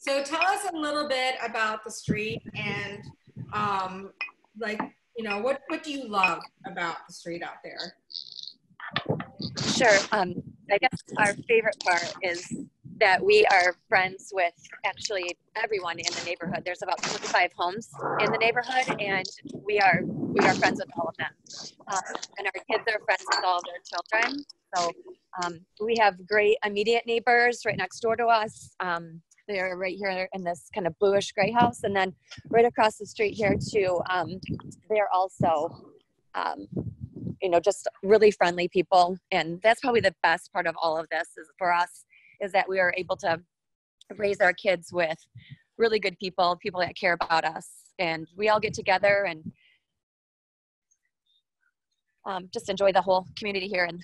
So tell us a little bit about the street and like, you know, what do you love about the street out there? Sure. I guess our favorite part is that we are friends with actually everyone in the neighborhood. There's about 25 homes in the neighborhood, and we are friends with all of them. And our kids are friends with all of their children. So we have great immediate neighbors right next door to us. They're right here in this kind of bluish gray house, and then right across the street here too. They're also just really friendly people. And that's probably the best part of all of this is for us is that we are able to raise our kids with really good people that care about us. And we all get together and just enjoy the whole community here. And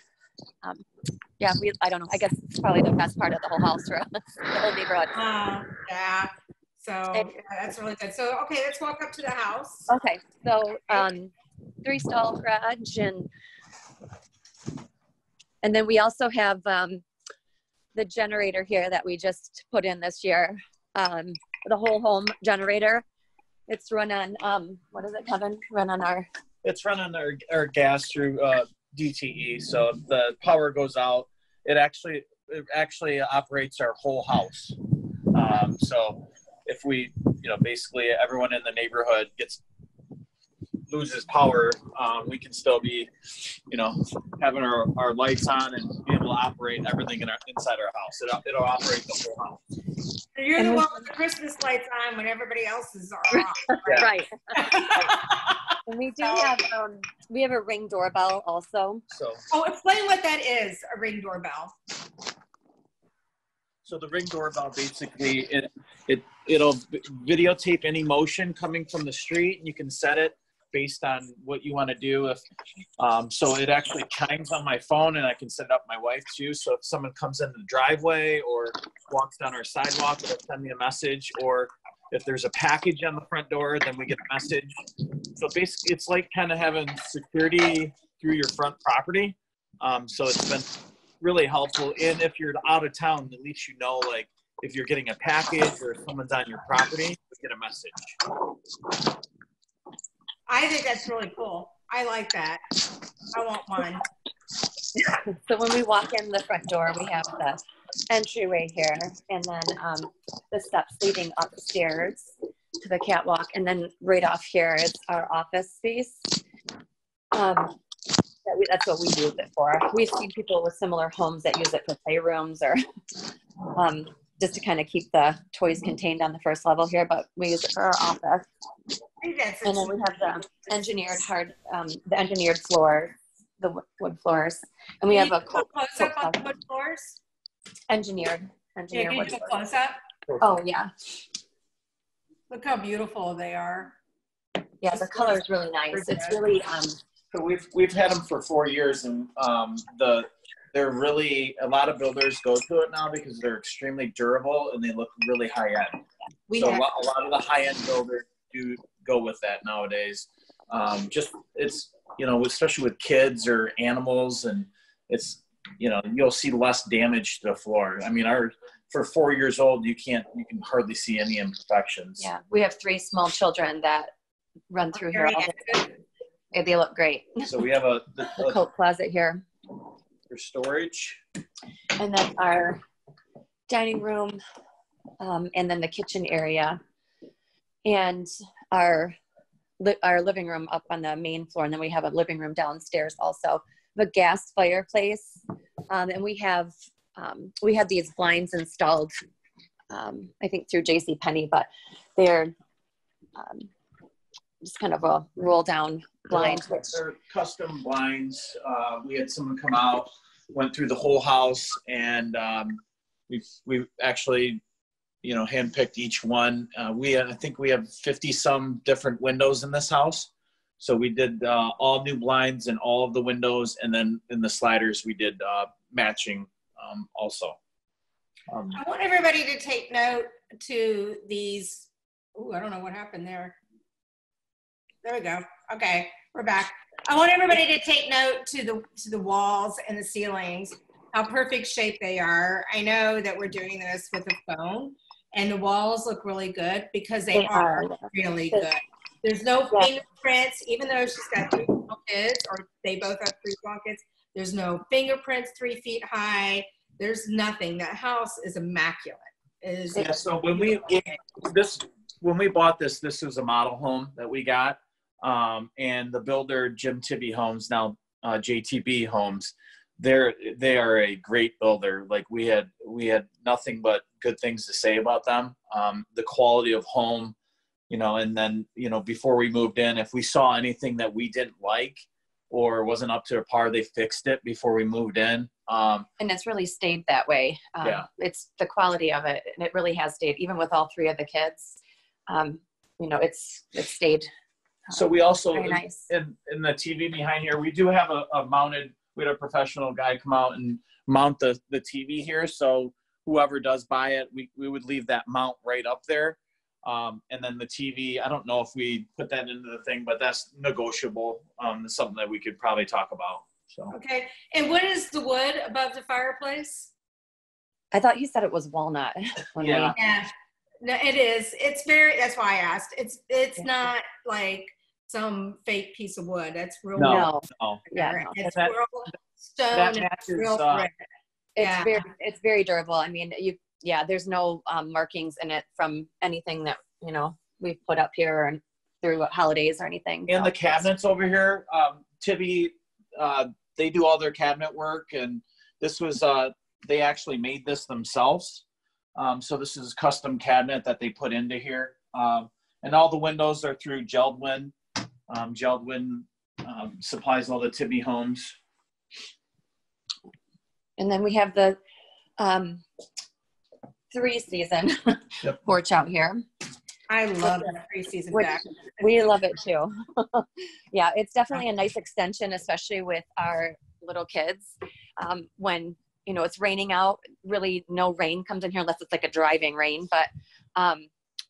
I don't know, I guess it's probably the best part of the whole house for us, the whole neighborhood. Yeah. So that's really good. So, okay, let's walk up to the house. Okay. So, 3-stall garage, and then we also have the generator here that we just put in this year, the whole home generator. It's run on what is it, Kevin? It's run on our gas through DTE. So if the power goes out, it actually operates our whole house. So if we, basically everyone in the neighborhood loses power, we can still be, having our lights on and be able to operate everything inside our house. It'll operate the whole house. So you're the one with the Christmas lights on when everybody else's are off. Right. And we do have a Ring doorbell also. Explain what that is, a Ring doorbell. So the Ring doorbell, basically, it'll videotape any motion coming from the street, and you can set it based on what you want to do. So it actually chimes on my phone, and I can set it up my wife too. So if someone comes in the driveway or walks down our sidewalk, it'll send me a message. Or if there's a package on the front door, then we get a message. So basically, it's like kind of having security through your front property. So it's been really helpful. And if you're out of town, at least like if you're getting a package or if someone's on your property, you get a message. I think that's really cool. I like that. I want one. So when we walk in the front door, we have the entryway here, and then the steps leading upstairs to the catwalk, and then right off here is our office space. That's what we use it for. We've seen people with similar homes that use it for playrooms or just to kind of keep the toys contained on the first level here, but we use it for our office. And then we have the engineered floor, the wood floors, and we have a close up on the wood floors. Engineered wood floors. Close up. Oh yeah. Look how beautiful they are. Yeah, the color is really nice. It's really So we've had them for 4 years, and they're really, a lot of builders go to it now because they're extremely durable and they look really high end. A lot of the high end builders do go with that nowadays. It's especially with kids or animals, and it's you'll see less damage to the floor. I mean, for 4 years old, you can hardly see any imperfections. Yeah, we have 3 small children that run through here all day. They look great. So we have the coat closet here for storage, and then our dining room, and then the kitchen area, and our living room up on the main floor, and then we have a living room downstairs also. The gas fireplace, and we have these blinds installed, I think through JCPenney, but they're just kind of a roll down blind. They're custom blinds. We had someone come out, went through the whole house, and we've actually handpicked each one. I think we have 50 some different windows in this house. So we did all new blinds in all of the windows, and then in the sliders we did matching also. I want everybody to take note to these. Ooh, I don't know what happened there. There we go. Okay, we're back. I want everybody to take note to the walls and the ceilings, how perfect shape they are. I know that we're doing this with a phone, and the walls look really good because they are really good. There's no fingerprints, even though she's got 3 small kids, or they both have 3 small kids. There's no fingerprints 3 feet high. There's nothing. That house is immaculate. Yeah. So when we bought this was a model home that we got, and the builder Jim Tibby Homes, now JTB Homes, they are a great builder. Like we had nothing but good things to say about them. The quality of home, you know, and then, you know, before we moved in, if we saw anything that we didn't like or wasn't up to par, they fixed it before we moved in. And it's really stayed that way. It's the quality of it, and it really has stayed, even with all 3 of the kids. You know, it's stayed. So we also, very nice. in the TV behind here, we do have a mounted, we had a professional guy come out and mount the TV here. So whoever does buy it, we would leave that mount right up there. And then the TV, I don't know if we put that into the thing, but that's negotiable. It's something that we could probably talk about. So. Okay. And what is the wood above the fireplace? I thought you said it was walnut. Yeah. No, it is. It's very, that's why I asked. It's not like some fake piece of wood. That's real. No. Yeah. No. It's real stone. That matches, real brick. It's very durable. I mean, there's no markings in it from anything that, you know, we've put up here and through holidays or anything. And the cabinets over here, Tibby, they do all their cabinet work, and this was, they actually made this themselves. So this is a custom cabinet that they put into here. And all the windows are through Geldwin. Geldwin supplies all the Tibby homes. And then we have the 3-season porch out here. I love that 3-season deck. We love it too. Yeah, it's definitely a nice extension, especially with our little kids. When, you know, it's raining out, really no rain comes in here unless it's like a driving rain. But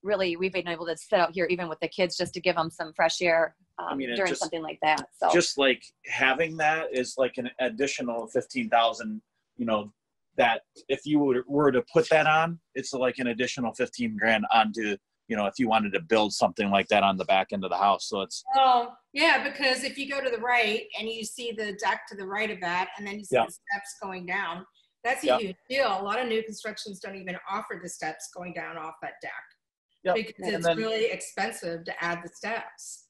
really, we've been able to sit out here even with the kids just to give them some fresh air during something like that. So just like having that is like an additional 15,000, you know, that if you were to put that on, it's like an additional 15 grand onto, you know, if you wanted to build something like that on the back end of the house. So it's. Oh, yeah, because if you go to the right and you see the deck to the right of that, and then you see the steps going down, that's a huge deal. A lot of new constructions don't even offer the steps going down off that deck because it's really expensive to add the steps.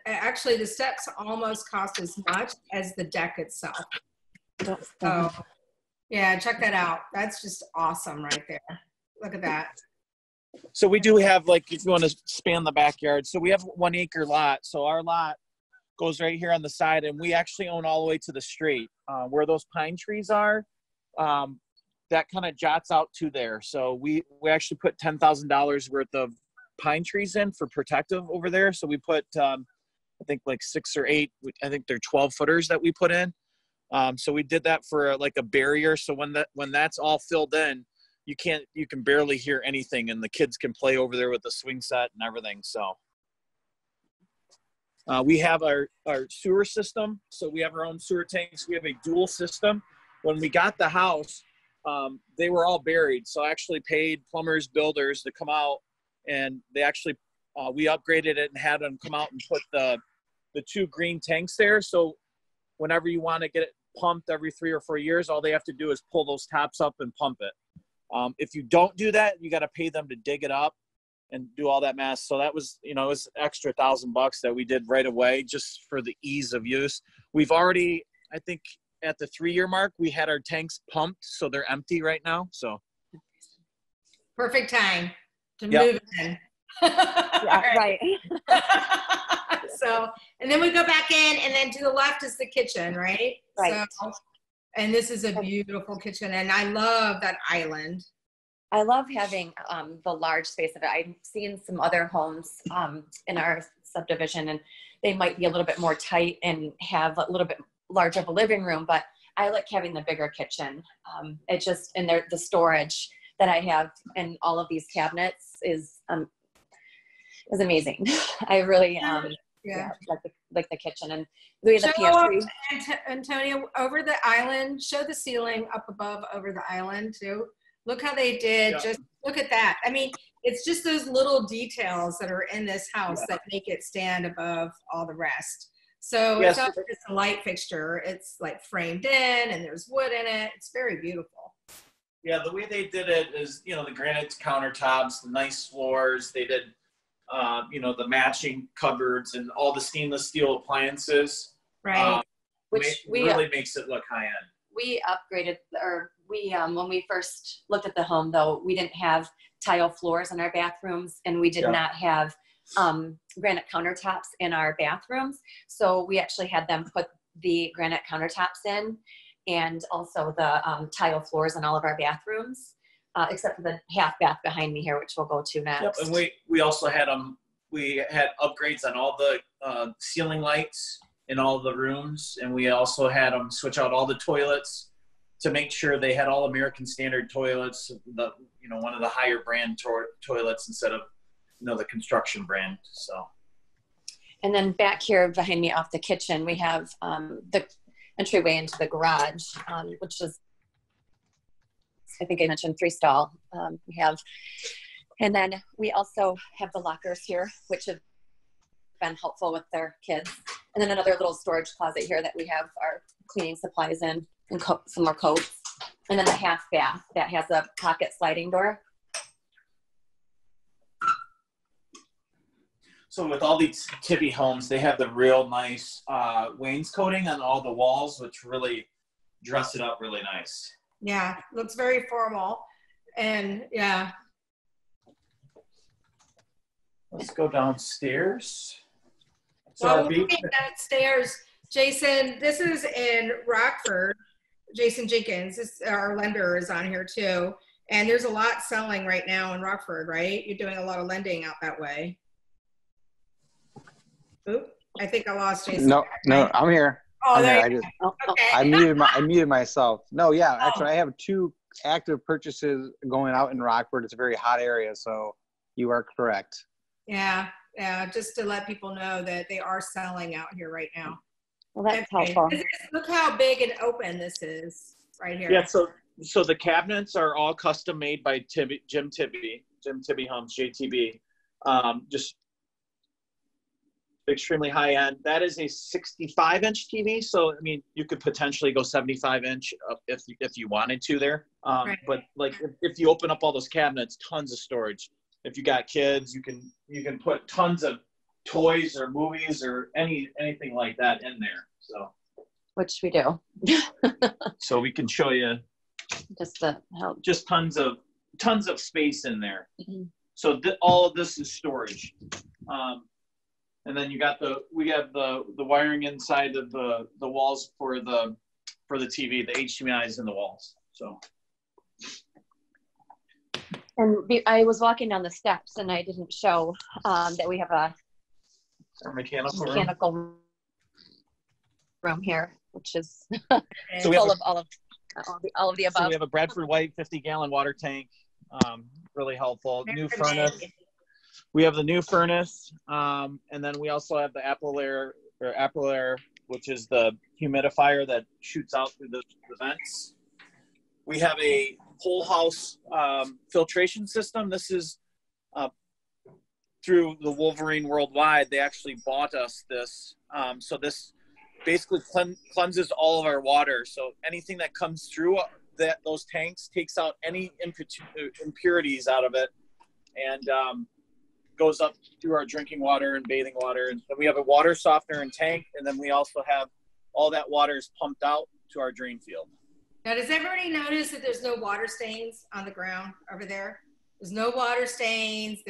Actually, the steps almost cost as much as the deck itself. So, yeah, check that out. That's just awesome right there. Look at that. So we do have, like, if you want to span the backyard, so we have 1 acre lot. So our lot goes right here on the side, and we actually own all the way to the street. Where those pine trees are, that kind of jots out to there. So we actually put $10,000 worth of pine trees in for protective over there. So we put, I think like 6 or 8, I think they're 12 footers that we put in. So we did that for like a barrier. So when that's all filled in, you can barely hear anything, and the kids can play over there with the swing set and everything. So we have our sewer system. So we have our own sewer tanks. We have a dual system. When we got the house, they were all buried. So I actually paid plumbers, builders to come out, and they actually, we upgraded it and had them come out and put the 2 green tanks there. So whenever you want to get it pumped every 3 or 4 years, all they have to do is pull those tops up and pump it. If you don't do that, you got to pay them to dig it up and do all that mess. So that was, you know, it was extra $1,000 that we did right away just for the ease of use. We've already, I think at the 3-year mark, we had our tanks pumped, so they're empty right now. So perfect time to move in. Right. So, and then we go back in, and then to the left is the kitchen, right? Right. So, and this is a beautiful kitchen, and I love that island. I love having the large space of it. I've seen some other homes in our subdivision, and they might be a little bit more tight and have a little bit larger of a living room, but I like having the bigger kitchen. It just, and the storage that I have in all of these cabinets is amazing. I really like the kitchen, and we have the pantry. Antonia, over the island, show the ceiling up above over the island too. Look how they did just Look at that. I mean, it's just those little details that are in this house that make it stand above all the rest. So Yes. it's not just a light fixture. It's like framed in and there's wood in it. It's very beautiful. Yeah, the way they did it is, you know, the granite countertops, the nice floors. They did, you know, the matching cupboards and all the stainless steel appliances. Right. Which really makes it look high end. We upgraded, or we, when we first looked at the home, though, we didn't have tile floors in our bathrooms, and we did not have granite countertops in our bathrooms. So we actually had them put the granite countertops in, and also the tile floors in all of our bathrooms, except for the half bath behind me here, which we'll go to next. Yep, and we also had we had upgrades on all the ceiling lights in all the rooms, and we also had them switch out all the toilets to make sure they had all American Standard toilets, one of the higher brand toilets instead of, you know, the construction brand. So. And then back here behind me off the kitchen, we have the entryway into the garage, which is, I think I mentioned 3-stall. We have, and then we also have the lockers here, which have been helpful with their kids. And then another little storage closet here that we have our cleaning supplies in, and some more coats. And then the half bath that has a pocket sliding door. So with all these Tibby homes, they have the real nice wainscoting on all the walls, which really dress it up really nice. Yeah, looks very formal. And yeah. Let's go downstairs. So well, we're looking downstairs. Jason, this is in Rockford. Jason Jenkins, our lender, is on here too. And there's a lot selling right now in Rockford, right? You're doing a lot of lending out that way. Oop, I think I lost Jason. No, I'm here. Oh, I'm there here. Okay. I muted myself. No, yeah, actually, I have 2 active purchases going out in Rockford. It's a very hot area, so you are correct. Yeah, just to let people know that they are selling out here right now. Well, that's helpful. Look how big and open this is right here. Yeah, so the cabinets are all custom made by Jim Tibby Homes, JTB. Just extremely high end. That is a 65-inch TV, so I mean, you could potentially go 75-inch if you wanted to there. Right. But like if you open up all those cabinets, tons of storage. If you got kids, you can put tons of toys or movies or anything like that in there. So, which we do. So we can show you just tons of space in there. Mm-hmm. So all of this is storage. And then we have the wiring inside of the walls for the TV, the HDMI's in the walls. So. And I was walking down the steps and I didn't show that we have a mechanical room here, which is so full of all of the above. So we have a Bradford White 50-gallon water tank, really helpful. New furnace. We have the new furnace, and then we also have the Apple Air, which is the humidifier that shoots out through the vents. We have a whole house filtration system. This is through the Wolverine Worldwide. They actually bought us this. So this basically cleanses all of our water. So anything that comes through those tanks takes out any impurities out of it, and goes up through our drinking water and bathing water. And then we have a water softener and tank, and then we also have all that water is pumped out to our drain field. Now, does everybody notice that there's no water stains on the ground over there? There's no water stains.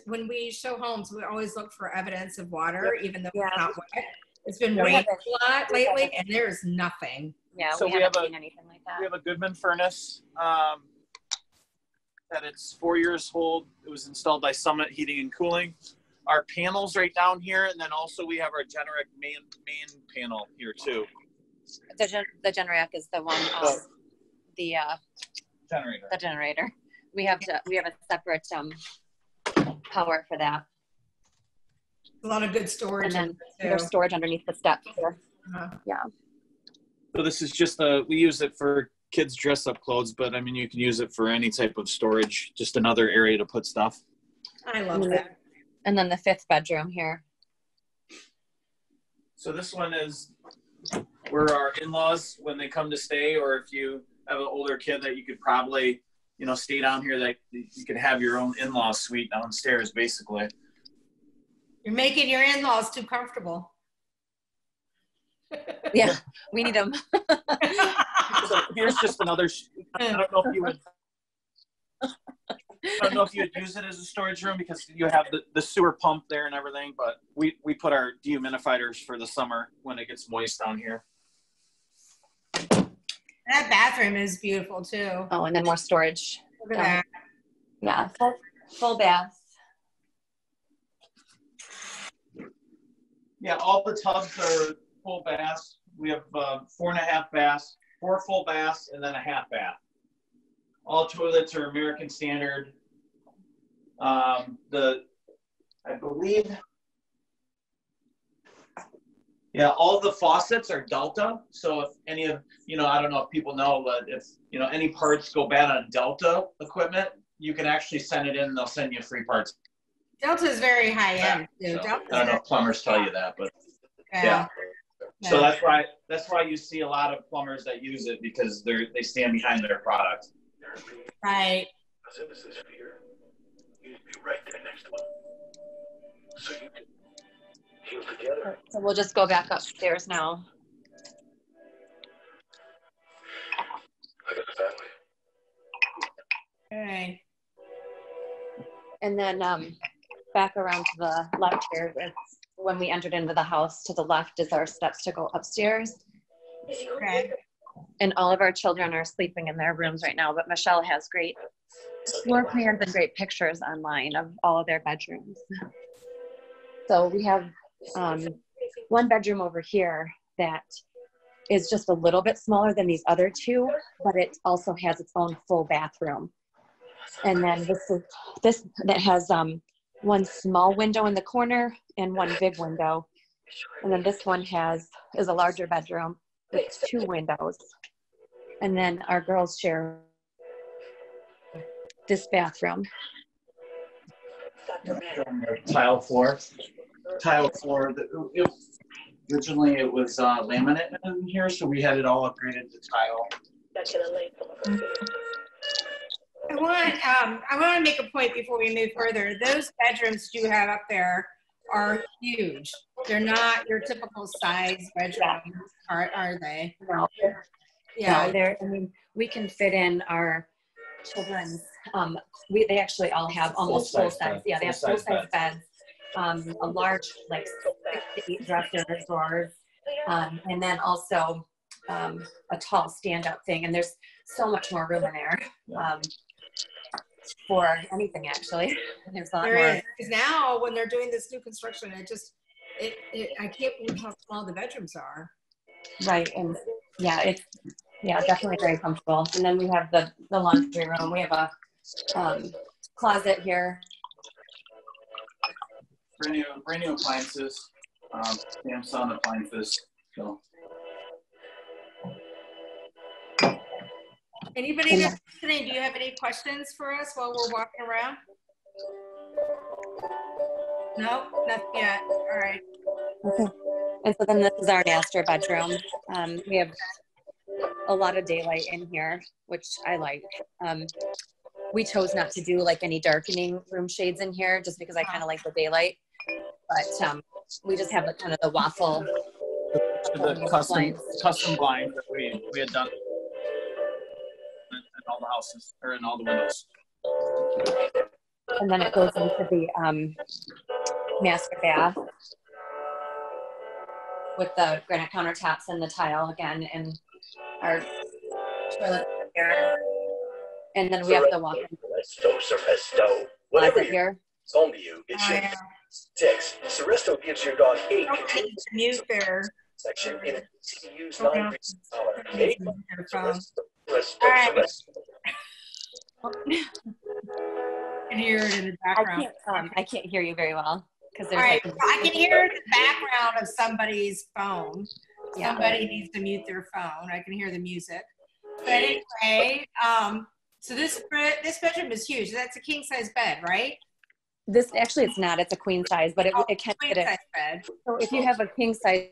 When we show homes, we always look for evidence of water, even though it's not wet. It's been raining a lot lately, and there's nothing. Yeah, so we haven't seen anything like that. We have a Goodman furnace that it's 4 years old. It was installed by Summit Heating and Cooling. Our panels right down here, and then also we have our Generac main panel here too. The Generac is the one, the generator. We have a separate power for that. A lot of good storage. And then there's storage underneath the steps here. Uh-huh. Yeah. So this is just we use it for kids dress up clothes, but I mean, you can use it for any type of storage, just another area to put stuff. I love that. And then the 5th bedroom here. So this one is where our in-laws, when they come to stay, or if you have an older kid that you could probably, you know, stay down here, that you could have your own in-law suite downstairs, basically. You're making your in-laws too comfortable. Yeah, we need them. So here's just another, I don't know if you would, I don't know if you would use it as a storage room because you have the sewer pump there and everything, but we put our dehumidifiers for the summer when it gets moist down here. That bathroom is beautiful too. Oh, and then more storage. Look at that. Yeah, full bath. Yeah, all the tubs are full baths. We have 4.5 baths, 4 full baths, and then a half bath. All toilets are American standard. I believe, yeah, all the faucets are Delta. So if any of, you know, I don't know if people know, but if, you know, any parts go bad on Delta equipment, you can actually send it in and they'll send you free parts. Delta is very high end too. So, Delta's I don't know if plumbers tell you that, but yeah. So that's why you see a lot of plumbers that use it, because they stand behind their product. Right. You need to be right there next to him, so you can heal together. So we'll just go back upstairs now. I got a family. Okay. And then back around to the left here, it's when we entered into the house, to the left is our steps to go upstairs. Okay. And all of our children are sleeping in their rooms right now, but Michelle has great floor plans and great pictures online of all of their bedrooms. So we have one bedroom over here that is just a little bit smaller than these other two, but it also has its own full bathroom. And then this that has one small window in the corner and one big window. And then this one is a larger bedroom with 2 windows. And then our girls share this bathroom. Tile floor. Originally it was laminate in here, so we had it all upgraded to tile. I want to make a point before we move further. Those bedrooms you have up there are huge. They're not your typical size bedrooms, are they? No. Yeah. No, I mean, we can fit in our children's, they actually all have almost full size. Yeah, they have full size beds. A large, like 6 to 8 dressers, drawers, and then also a tall stand-up thing. And there's so much more room in there for anything, actually. There's a lot more. Because now when they're doing this new construction, I can't believe how small the bedrooms are. Right, and yeah, it's definitely very comfortable. And then we have the laundry room. We have a closet here. Brand new appliances, Samsung appliances. So. Anybody that's listening, do you have any questions for us while we're walking around? No, nothing yet. All right. Okay. And so then this is our master bedroom. We have a lot of daylight in here, which I like. We chose not to do like any darkening room shades in here just because I kind of like the daylight. But we just have the kind of the waffle. The custom blinds that we had done in all the houses, or in all the windows. And then it goes into the master bath with the granite countertops and the tile again, and our toilet here. And then we have the walk-in closet here. Home to you. It's your text. Seresto gives your dog 8 continuous mute there. section in use Okay. $9. All right. I can hear it in the background. I can't hear you very well because All there's right, I can hear the background of somebody's phone. Yeah. Somebody needs to mute their phone. I can hear the music. But anyway, so this bedroom is huge. That's a king size bed, right? This actually, it's not. It's a queen size, but it can queen fit size it. bed. So if you have a king size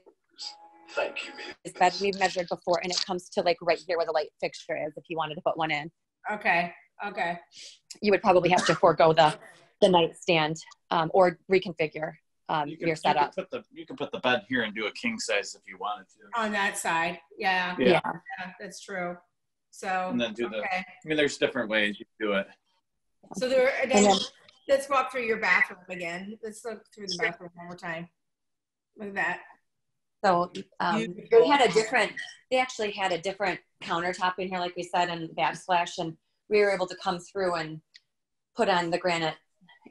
Thank you, baby. bed, we've measured before, and it comes to like right here where the light fixture is. If you wanted to put one in, Okay. Okay. you would probably have to forego the nightstand or reconfigure your setup. You can put the bed here and do a king size if you wanted to. On that side. Yeah. Yeah. Yeah, that's true. So, And then do okay. I mean, there's different ways you do it. So let's walk through your bathroom again. Let's look through the bathroom one more time. Look at that. So they actually had a different countertop in here, like we said, and backsplash, and we were able to come through and put on the granite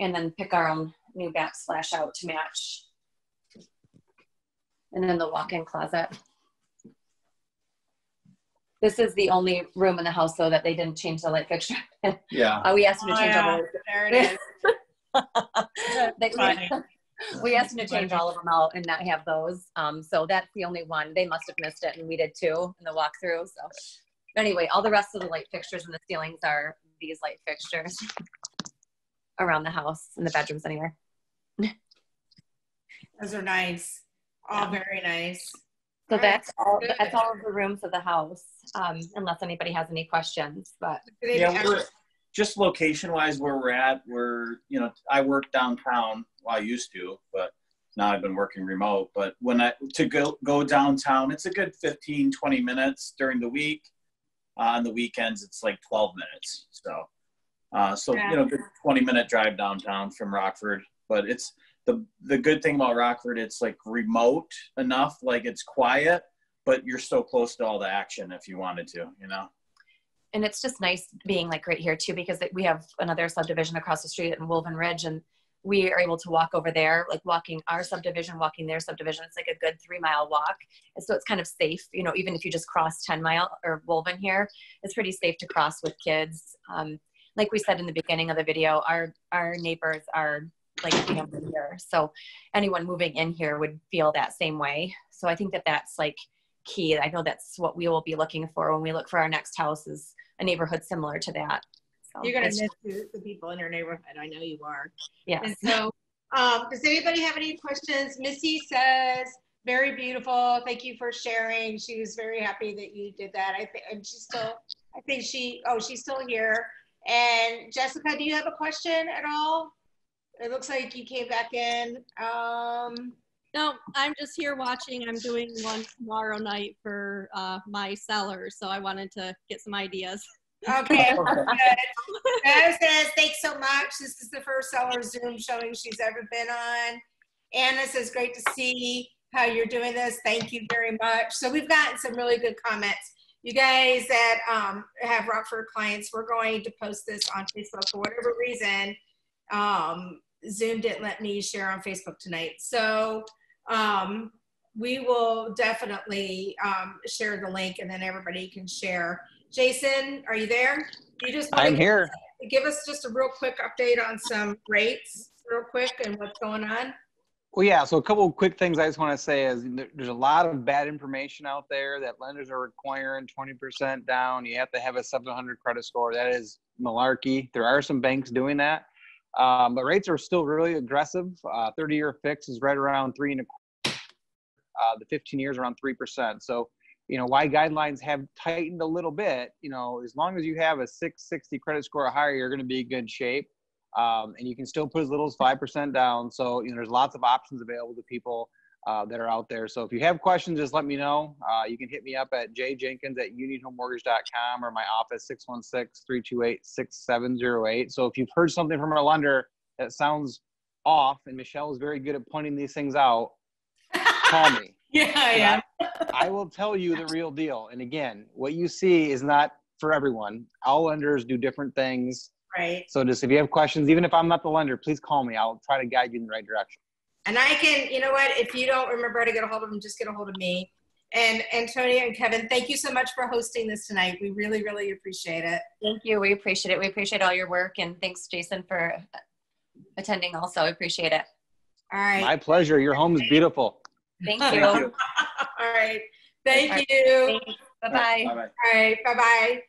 and then pick our own new backsplash out to match. And then the walk-in closet. This is the only room in the house, though, that they didn't change the light fixture. Yeah. We asked them to change all There it is. we asked them to change all of them out and not have those. So that's the only one. They must have missed it, and we did too in the walkthrough. So anyway, all the rest of the light fixtures in the ceilings are these light fixtures around the house, in the bedrooms anyway. Those are nice. All very nice. So that's all of the rooms of the house, unless anybody has any questions. But yeah, just location wise where we're at, I work downtown. Well, I used to, but now I've been working remote. But to go downtown, it's a good 15, 20 minutes during the week. On the weekends, it's like 12 minutes. So good 20-minute drive downtown from Rockford. But it's the good thing about Rockford, it's like remote enough, like it's quiet, but you're so close to all the action if you wanted to, And it's just nice being like right here too, because we have another subdivision across the street in Wolven Ridge, and we are able to walk over there, like walking our subdivision, walking their subdivision. It's like a good 3-mile walk. And so it's kind of safe, even if you just cross 10 Mile or Wolven here, it's pretty safe to cross with kids. Like we said in the beginning of the video, our neighbors are like family here. So anyone moving in here would feel that same way. So I think that that's like key. I know that's what we will be looking for when we look for our next house, is a neighborhood similar to that. So you're going to miss the people in your neighborhood. I know you are. Yeah. And so does anybody have any questions? Missy says, very beautiful. Thank you for sharing. She was very happy that you did that. She's still here. And Jessica, do you have a question at all? It looks like you came back in. No, I'm just here watching. I'm doing one tomorrow night for my seller, so I wanted to get some ideas. Okay, good. Anna says, thanks so much. This is the first seller Zoom showing she's ever been on. Anna says, great to see how you're doing this. Thank you very much. So we've gotten some really good comments. You guys that have Rockford clients, we're going to post this on Facebook for whatever reason. Zoom didn't let me share on Facebook tonight. So we will definitely share the link, and then everybody can share. Jason, are you there? I'm here. Give us just a real quick update on some rates real quick and what's going on. Well, yeah, so a couple of quick things I just want to say is there's a lot of bad information out there that lenders are requiring 20% down. You have to have a 700 credit score. That is malarkey. There are some banks doing that. But rates are still really aggressive. 30-year fix is right around 3.25. The 15 years around 3%. So, why guidelines have tightened a little bit, as long as you have a 660 credit score or higher, you're going to be in good shape. And you can still put as little as 5% down. So, there's lots of options available to people that are out there. So if you have questions, just let me know. You can hit me up at jjenkins@unionhomemortgage.com or my office, 616-328-6708. So if you've heard something from our lender that sounds off, and Michelle is very good at pointing these things out, call me. Yeah. I will tell you the real deal. And again, what you see is not for everyone. All lenders do different things. Right. So just if you have questions, even if I'm not the lender, please call me. I'll try to guide you in the right direction. And I can, if you don't remember how to get a hold of them, just get a hold of me. And Antonia and Kevin, thank you so much for hosting this tonight. We really, really appreciate it. Thank you. We appreciate it. We appreciate all your work. And thanks, Jason, for attending also. I appreciate it. All right. My pleasure. Your home is beautiful. Thank you. All right. Thank you. Thanks. Bye-bye. Bye-bye. All right, bye-bye.